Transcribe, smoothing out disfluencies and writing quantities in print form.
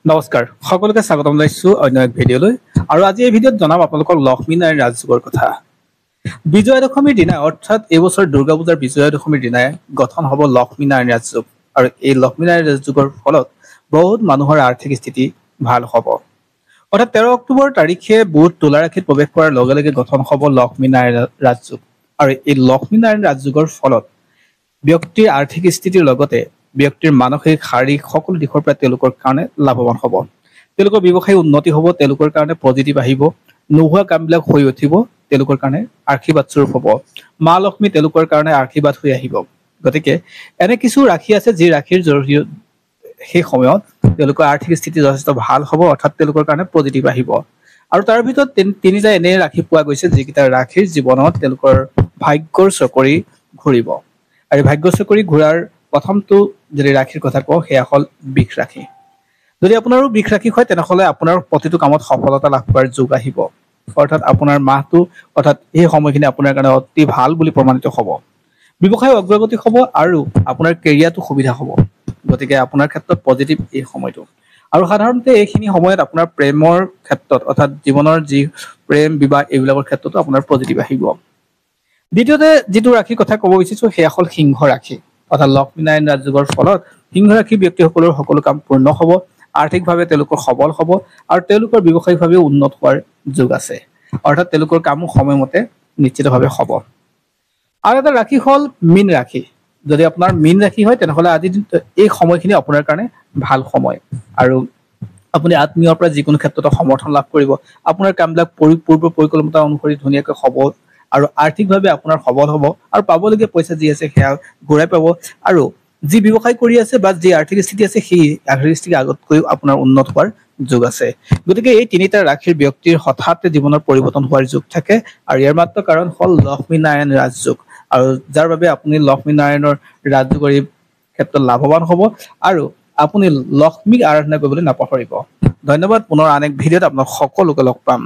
নমস্কাৰ সকলোকে স্বাগতম জনাইছো অন্য এক ভিডিঅ'লৈ আৰু আজি এই ভিডিঅ'ত জনাম আপোনালোকক লক্ষ্মীনাৰায়ণ ৰাজযোগৰ কথা। বিজয়া দশমীৰ দিনা অৰ্থাৎ এই বছৰ দুৰ্গা পূজাৰ বিজয়া দশমীৰ দিনাই গঠন হ'ব লক্ষ্মীনাৰায়ণ ৰাজযোগ আৰু এই লক্ষ্মীনাৰায়ণ ৰাজযোগৰ ফলত বহুত মানুহৰ আৰ্থিক স্থিতি ভাল হ'ব। অৰ্থাৎ 13 অক্টোবৰ তাৰিখে বুধ তুলা ৰাশিত প্ৰৱেশ কৰাৰ লগে লগে গঠন হ'ব লক্ষ্মীনাৰায়ণ ৰাজযোগ আৰু এই লক্ষ্মীনাৰায়ণ ৰাজযোগৰ ফলত ব্যক্তিৰ আৰ্থিক স্থিতিৰ লগতে ব্যক্তিৰ মানসিক শাৰীৰিক সকলো দিশৰ পৰা তেওঁলোকৰ কাৰণে লাভৱান হ'ব। তেওঁলোকৰ ব্যৱসায় উন্নতি হ'ব, তেওঁলোকৰ কাৰণে পজিটিভ আহিব, নোহোৱা কামবিলাক হৈ উঠিব, তেওঁলোকৰ কাৰণে আশীৰ্বাদ স্বৰূপ হ'ব। মা লক্ষ্মী তেওঁলোকৰ কাৰণে আশীৰ্বাদ হৈ আহিব। গতিকে এনে কিছু ৰাশি আছে যি ৰাশিৰ জৰিয়তে সেই সময়ত তেওঁলোকৰ আৰ্থিক স্থিতি যথেষ্ট ভাল হ'ব, অৰ্থাৎ তেওঁলোকৰ কাৰণে পজিটিভ আহিব। আৰু তাৰ ভিতৰত তিনিটা এনে ৰাশি পোৱা গৈছে যিকেইটা ৰাশিৰ জীৱনত তেওঁলোকৰ ভাগ্যৰ চকৰি ঘূৰিব। আৰু ভাগ্য চকৰি ঘূৰাৰ প্ৰথমটো যদি ৰাশিৰ কথা কওঁ সেয়া হ'ল বৃষ ৰাশি। যদি আপোনাৰো বৃষ ৰাশি হয় তেনেহ'লে আপোনাৰ প্ৰতিটো কামত সফলতা লাভ কৰাৰ যোগ আহিব। অৰ্থাৎ আপোনাৰ মাহটো অৰ্থাৎ এই সময়খিনি আপোনাৰ কাৰণে অতি ভাল বুলি প্ৰমাণিত হ'ব। ব্যৱসায় অগ্ৰগতি হ'ব আৰু আপোনাৰ কেৰিয়াৰটো সুবিধা হ'ব। গতিকে আপোনাৰ ক্ষেত্ৰত পজিটিভ এই সময়টো। আৰু সাধাৰণতে এইখিনি সময়ত আপোনাৰ প্ৰেমৰ ক্ষেত্ৰত অৰ্থাৎ জীৱনৰ যি প্ৰেম বিবাহ এইবিলাকৰ ক্ষেত্ৰতো আপোনাৰ পজিটিভ আহিব। দ্বিতীয়তে যিটো ৰাশিৰ কথা ক'ব বিচাৰিছো সেয়া হ'ল সিংহ ৰাশি। অৰ্থাৎ লক্ষ্মীনাৰায়ণ ৰাজযোগৰ ফলত সিংহ ৰাশি ব্যক্তিসকলৰ সকলো কাম পূৰ্ণ হ'ব, আৰ্থিকভাৱে তেওঁলোকৰ সবল হ'ব আৰু তেওঁলোকৰ ব্যৱসায়িকভাৱে উন্নত হোৱাৰ যোগ আছে। অৰ্থাৎ তেওঁলোকৰ কামো সময়মতে নিশ্চিতভাৱে হ'ব। আৰু এটা ৰাশি হ'ল মীন ৰাশি। যদি আপোনাৰ মীন ৰাশি হয় তেনেহ'লে আজি এই সময়খিনি আপোনাৰ কাৰণে ভাল সময় আৰু আপুনি আত্মীয়ৰ পৰা যিকোনো ক্ষেত্ৰতে সমৰ্থন লাভ কৰিব। আপোনাৰ কামবিলাক পূৰ্ব পৰিকল্পনা অনুসৰি ধুনীয়াকৈ হ'ব আৰু আৰ্থিকভাৱে আপোনাৰ সবল হ'ব আৰু পাবলগীয়া পইচা যি আছে সেয়া ঘূৰাই পাব আৰু যি ব্যৱসায় কৰি আছে বা যি আৰ্থিক স্থিতি আছে সেই আৰ্থিক স্থিতি আগতকৈও আপোনাৰ উন্নত হোৱাৰ যোগ আছে। গতিকে এই তিনিটা ৰাশিৰ ব্যক্তিৰ হঠাৎ জীৱনৰ পৰিৱৰ্তন হোৱাৰ যোগ থাকে আৰু ইয়াৰ মাত্ৰ কাৰণ হ'ল লক্ষ্মীনাৰায়ণ ৰাজযোগ আৰু যাৰ বাবে আপুনি লক্ষ্মীনাৰায়ণৰ ৰাজযোগৰ এই ক্ষেত্ৰত লাভৱান হ'ব আৰু আপুনি লক্ষ্মীক আৰাধনা কৰিবলৈ নাপাহৰিব। ধন্যবাদ। পুনৰ আন এক ভিডিঅ'ত আপোনাক সকলোকে লগ পাম।